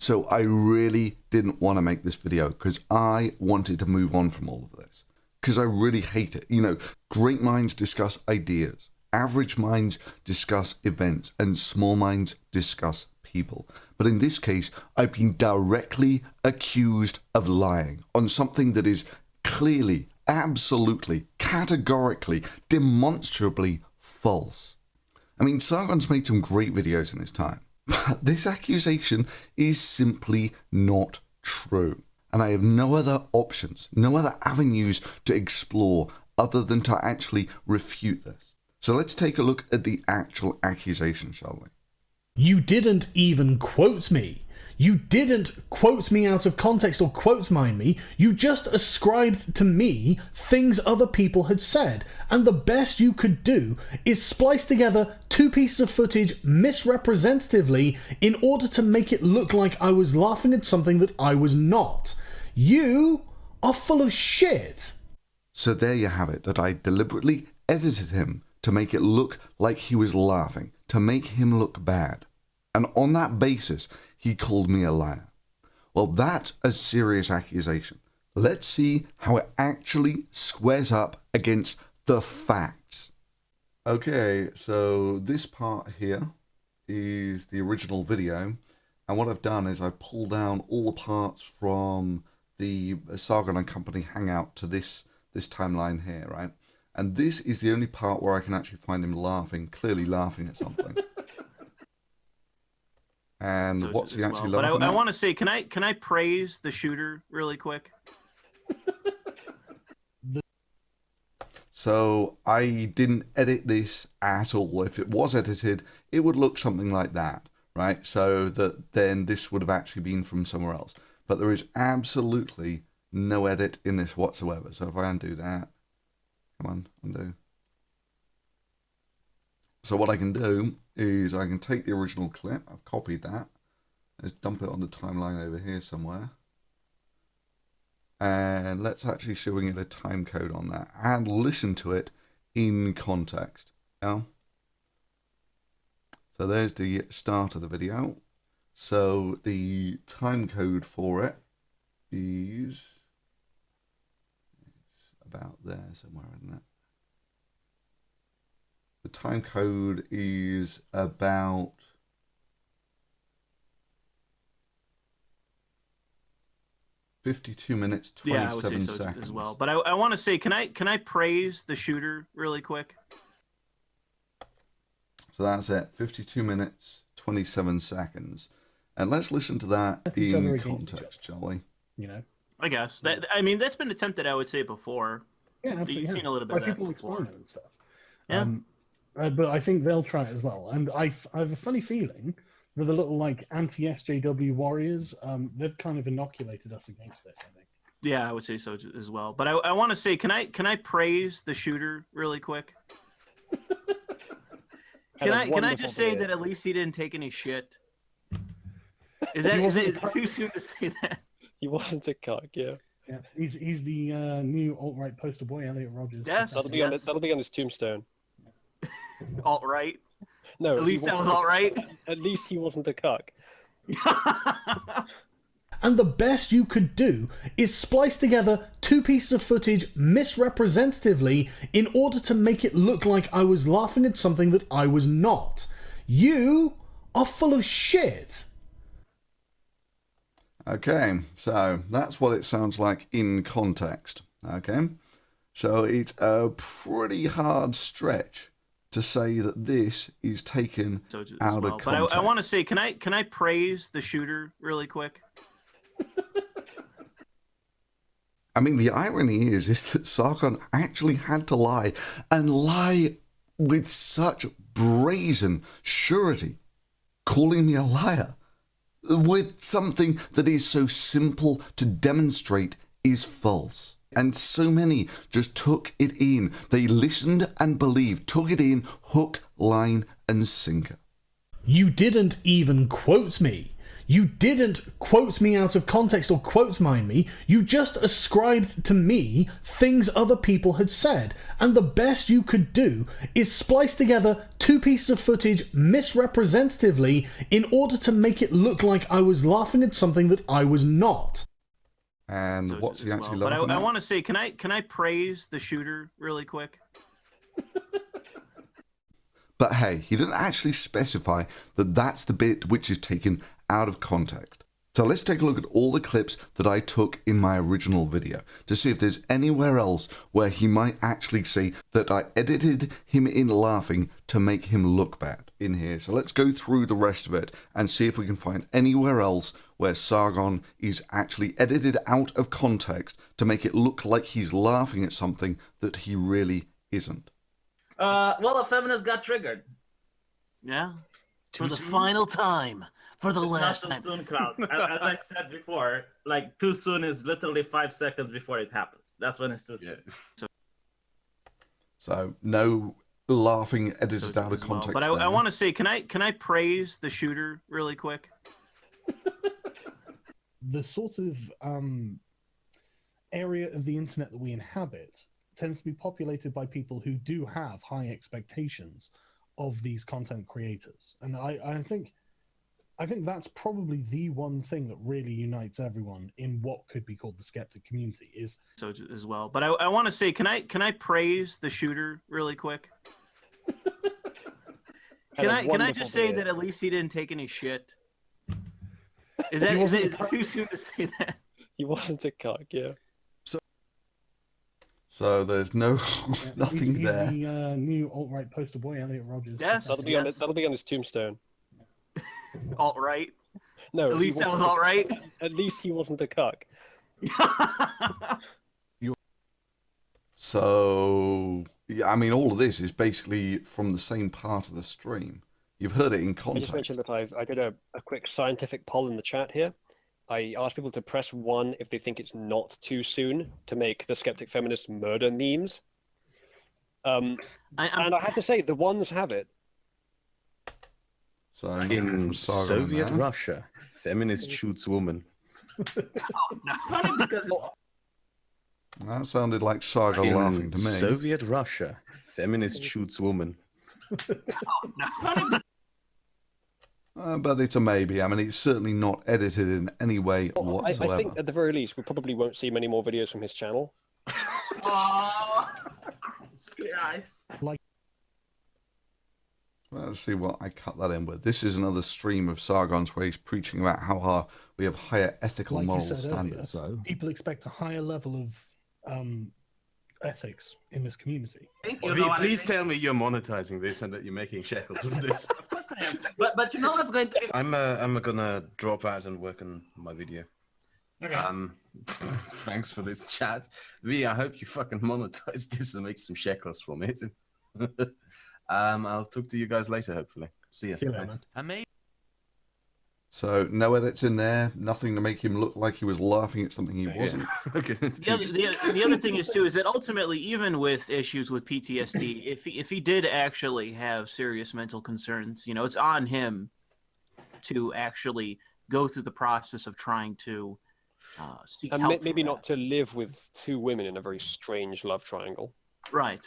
So I really didn't want to make this video because I wanted to move on from all of this. Because I really hate it. You know, great minds discuss ideas. Average minds discuss events. And small minds discuss people. But in this case, I've been directly accused of lying on something that is clearly, absolutely, categorically, demonstrably false. I mean, Sargon's made some great videos in his time. But this accusation is simply not true. And I have no other options, no other avenues to explore other than to actually refute this. So let's take a look at the actual accusation, shall we? You didn't even quote me. You didn't quote me out of context or quote mine me. You just ascribed to me things other people had said. And the best you could do is splice together two pieces of footage misrepresentatively in order to make it look like I was laughing at something that I was not. You are full of shit. So there you have it, that I deliberately edited him to make it look like he was laughing, to make him look bad. And on that basis, he called me a liar. Well, that's a serious accusation. Let's see how it actually squares up against the facts. Okay, so this part here is the original video. And what I've done is I've pulled down all the parts from the Sargon and Company hangout to this timeline here, right? And this is the only part where I can actually find him laughing, clearly laughing at something. And so what's he actually laughing at? I want to say, can I praise the shooter really quick? So I didn't edit this at all. If it was edited, it would look something like that, right? So that then this would have actually been from somewhere else. But there is absolutely no edit in this whatsoever. So if I undo that, come on, undo. So what I can do is I can take the original clip. I've copied that. Let's dump it on the timeline over here somewhere. And let's actually see if we can get a time code on that and listen to it in context. Yeah. So there's the start of the video. So the time code for it is about there somewhere, isn't it? The time code is about 52 minutes 27 seconds as well. But I want to say, can I praise the shooter really quick? So that's it, 52 minutes 27 seconds. And let's listen to that in context, shall we? You know, I guess that, I mean, that's been attempted, I would say, before. Yeah, absolutely. You've seen a little bit of that people before. exploring it and stuff. Yeah. But I think they'll try it as well. And I have a funny feeling that the little like anti-SJW warriors, they've kind of inoculated us against this, I think. Yeah, I would say so as well. But I want to say, can I praise the shooter really quick? Can I just say that at least he didn't take any shit? Is it too soon to say that? He wasn't a cock, yeah. Yeah, he's the new alt-right poster boy, Elliot Rogers. Yes, that'll be on his tombstone. Alt-right? No, at least that was alt-right. At least he wasn't a cock. And the best you could do is splice together two pieces of footage misrepresentatively in order to make it look like I was laughing at something that I was not. You are full of shit. Okay, so that's what it sounds like in context. Okay, so it's a pretty hard stretch to say that this is taken out of context. But I want to say, can I praise the shooter really quick? I mean, the irony is that Sargon actually had to lie, and lie with such brazen surety, calling me a liar, with something that is so simple to demonstrate is false. And so many just took it in. They listened and believed, took it in, hook, line, and sinker. You didn't even quote me. You didn't quote me out of context or quote mine me. You just ascribed to me things other people had said. And the best you could do is splice together two pieces of footage misrepresentatively in order to make it look like I was laughing at something that I was not. And So what's he as actually well. laughing But I at? want to say, can I praise the shooter really quick? But hey, he didn't actually specify that that's the bit which is taken out of context. So let's take a look at all the clips that I took in my original video to see if there's anywhere else where he might actually say that I edited him in laughing to make him look bad in here. So let's go through the rest of it and see if we can find anywhere else where Sargon is actually edited out of context to make it look like he's laughing at something that he really isn't. Well, a feminist got triggered. Yeah. Too For the soon? final time. For the It's last not time. too soon, crowd. As I said before, like too soon is literally 5 seconds before it happens. That's when it's too soon. So no laughing edited out of As well. context. But there. I want to say, can I praise the shooter really quick? The sort of area of the internet that we inhabit tends to be populated by people who do have high expectations of these content creators, and I think that's probably the one thing that really unites everyone in what could be called the skeptic community is. So as well. But I want to say, can I praise the shooter really quick? Can I just say that at least he didn't take any shit? Is it too soon to say that? He wasn't a cuck, yeah. So there's no nothing He's there. the new alt-right poster boy, Elliot Rogers. Yes. That'll be on his tombstone. Alt right. No, At he least that was wasn't a- all right. At least he wasn't a cuck. So yeah, I mean, all of this is basically from the same part of the stream. You've heard it in I just context. mentioned that I did a quick scientific poll in the chat here. I asked people to press 1 if they think it's not too soon to make the skeptic feminist murder memes. And I have to say, the ones have it. So nothing from In Sargon on Soviet that. Russia, feminist shoots woman. That's funny because That sounded like Sargon laughing In to me. Soviet Russia, feminist shoots woman. that's funny. But it's a maybe. I mean, it's certainly not edited in any way I whatsoever. think at the very least, we probably won't see many more videos from his channel. Oh, Christ. Let's see what I cut that in with. This is another stream of Sargon's where he's preaching about how we have higher ethical Like you moral said standards. earlier, people expect a higher level of ethics in this community. Please tell me you're monetizing this and that you're making shekels with this. Of course I am. But you know what's going to be I'm gonna drop out and work on my video. okay. Thanks for this chat. V, I hope you fucking monetize this and make some shekels from it. I'll talk to you guys later, hopefully. See ya. See you later, man. Amazing. So no edits in there, nothing to make him look like he was laughing at something he wasn't. Okay. The other thing is too is that ultimately, even with issues with PTSD, if he did actually have serious mental concerns, you know, it's on him to actually go through the process of trying to seek And help. maybe for not that. to live with 2 women in a very strange love triangle. Right.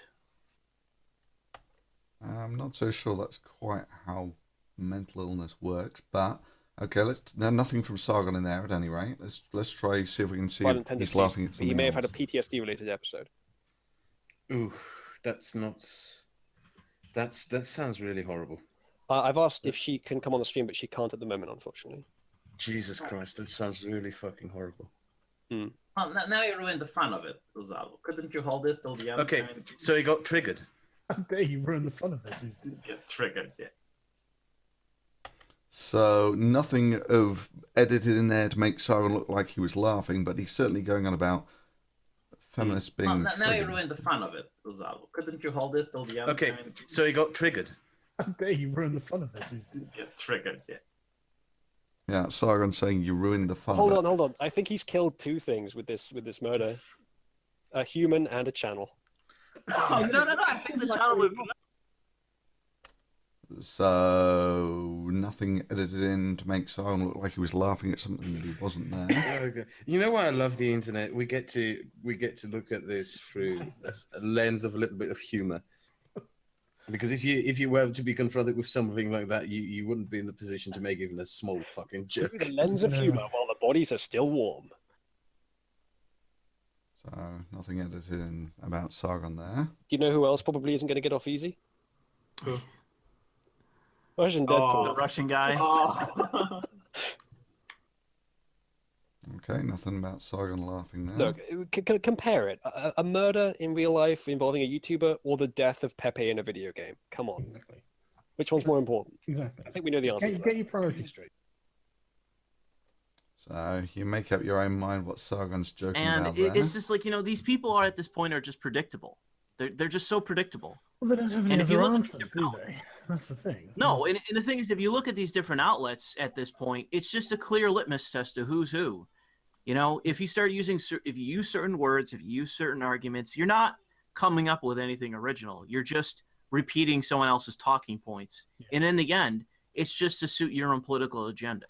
I'm not so sure that's quite how mental illness works, but okay, there's nothing from Sargon in there at any rate. Let's try see if we can see Violent if he's tendencies. laughing at He something may have had a else. PTSD related episode. Ooh, that's not. That sounds really horrible. I've asked if she can come on the stream, but she can't at the moment, unfortunately. Jesus Christ, that sounds really fucking horrible. Well, now you ruined the fun of it, Rosalvo. Couldn't you hold this till the end? Okay, so he got triggered. How dare you ruin the fun of it? Get triggered, yeah. So nothing of edited in there to make Sargon look like he was laughing, but he's certainly going on about feminists being Well, now you triggered. ruined the fun of it, Rosalvo. Couldn't you hold this till the end? Okay, so he got triggered. How dare you ruin the fun of it? Get triggered, yeah. Yeah, Sargon saying you ruined the fun Hold of it. on. I think he's killed 2 things with this murder: a human and a channel. Oh, no, I think the channel was... So nothing edited in to make Sargon look like he was laughing at something that he wasn't there. Okay. You know why I love the internet? We get to look at this through a lens of a little bit of humor. Because if you were to be confronted with something like that, you wouldn't be in the position to make even a small fucking joke. Through the lens of humor while the bodies are still warm. So nothing edited in about Sargon there. Do you know who else probably isn't going to get off easy? Who? Russian The Deadpool. Russian guy. Oh. Okay, nothing about Sargon laughing there. Look, compare it. A murder in real life involving a YouTuber or the death of Pepe in a video game. Come on. Exactly. Which one's more important? Exactly. I think we know the answer. Get your priorities straight. So you make up your own mind what Sargon's joking And about there. it's just like, these people are at this point are just predictable. They're just so predictable. Well, they don't have any And if you other look at answers, the do they? That's the thing. No, and the thing is, if you look at these different outlets at this point, it's just a clear litmus test of who's who. If you start using, if you use certain words, if you use certain arguments, you're not coming up with anything original. You're just repeating someone else's talking points. Yeah. And in the end, it's just to suit your own political agenda.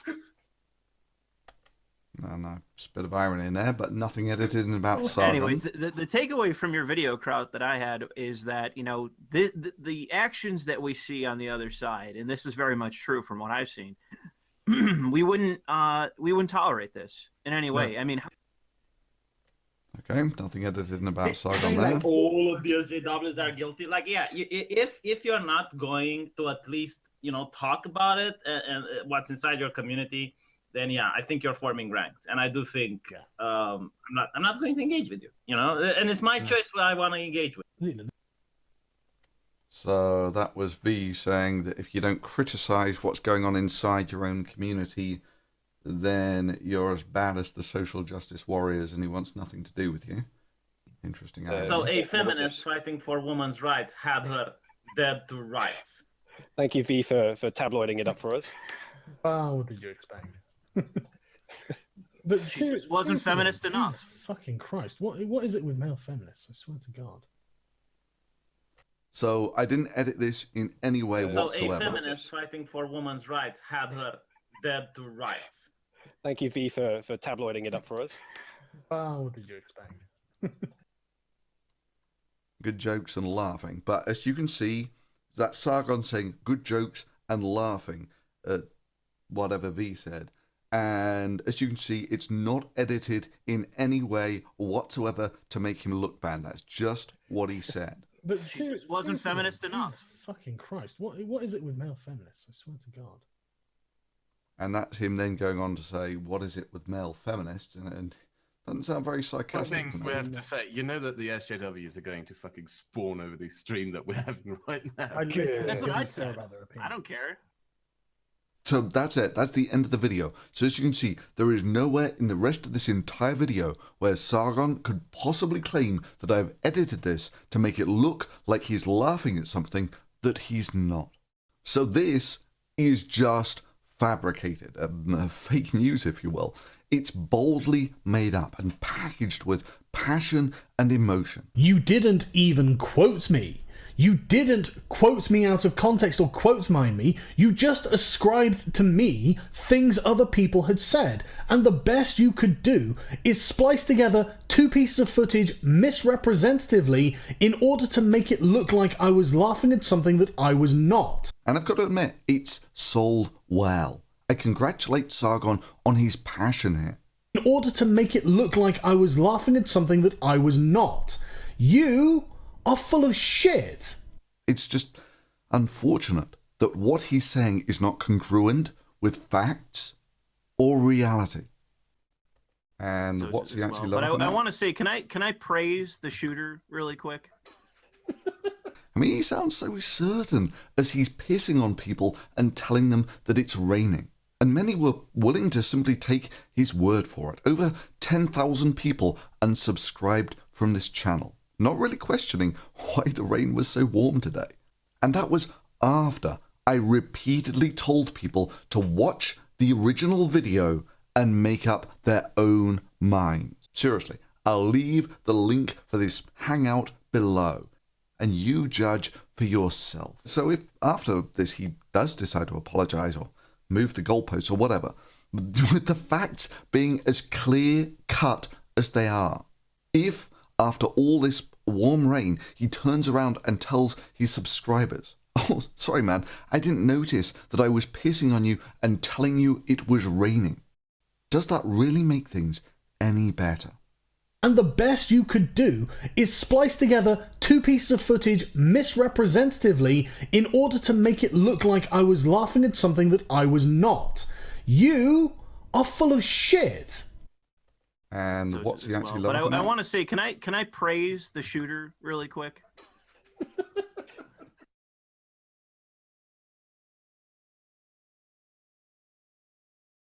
No, just a bit of irony in there, but nothing edited in about Sargon. Anyways, the takeaway from your video, Kraut, that I had is that, the actions that we see on the other side, and this is very much true from what I've seen, we wouldn't tolerate this in any way. Yeah. I mean, okay, nothing edited in about Sargon there. Like all of the SJWs are guilty. Like, yeah, if you're not going to at least talk about it and what's inside your community, then yeah, I think you're forming ranks, and I do think I'm not going to engage with you. And it's my choice what I want to engage with. So that was V saying that if you don't criticize what's going on inside your own community, then you're as bad as the social justice warriors, and he wants nothing to do with you. Interesting. So a feminist fighting for women's rights had her dead to rights. Thank you, V, for tabloiding it up for us. Well, what did you expect? But she just wasn't feminist enough. Jesus fucking Christ. What is it with male feminists? I swear to God. So I didn't edit this in any way whatsoever. So a feminist fighting for women's rights had her dead to rights. Thank you, V, for tabloiding it up for us. Well, what did you expect? Good jokes and laughing. But as you can see, that's Sargon saying good jokes and laughing at whatever V said. And as you can see, it's not edited in any way whatsoever to make him look bad. That's just what he said. But she just wasn't feminist enough. Jesus fucking Christ. What is it with male feminists? I swear to God. And that's him then going on to say, what is it with male feminists? And doesn't sound very sarcastic. One thing we have to say, that the SJWs are going to fucking spawn over the stream that we're having right now. That's what I said. I don't care. So that's it. That's the end of the video. So as you can see, there is nowhere in the rest of this entire video where Sargon could possibly claim that I've edited this to make it look like he's laughing at something that he's not. So this is just fabricated, fake news, if you will. It's boldly made up and packaged with passion and emotion. You didn't even quote me. You didn't quote me out of context or quote mine me. You just ascribed to me things other people had said. And the best you could do is splice together two pieces of footage misrepresentatively in order to make it look like I was laughing at something that I was not. And I've got to admit, it's sold well. I congratulate Sargon on his passion here. In order to make it look like I was laughing at something that I was not. You are full of shit. It's just unfortunate that what he's saying is not congruent with facts or reality. And so what's he actually laughing at? I want to say, can I praise the shooter really quick? I mean, he sounds so certain as he's pissing on people and telling them that it's raining. And many were willing to simply take his word for it. Over 10,000 people unsubscribed from this channel, not really questioning why the rain was so warm today. And that was after I repeatedly told people to watch the original video and make up their own minds. Seriously, I'll leave the link for this hangout below. And you judge for yourself. So if after this he does decide to apologize or move the goalposts or whatever, with the facts being as clear cut as they are, if after all this warm rain he turns around and tells his subscribers, "Oh, sorry man, I didn't notice that I was pissing on you and telling you it was raining," does that really make things any better? And the best you could do is splice together 2 pieces of footage misrepresentatively in order to make it look like I was laughing at something that I was not. You are full of shit. And So what's he as actually well. laughing But I at? want to say, can I praise the shooter really quick?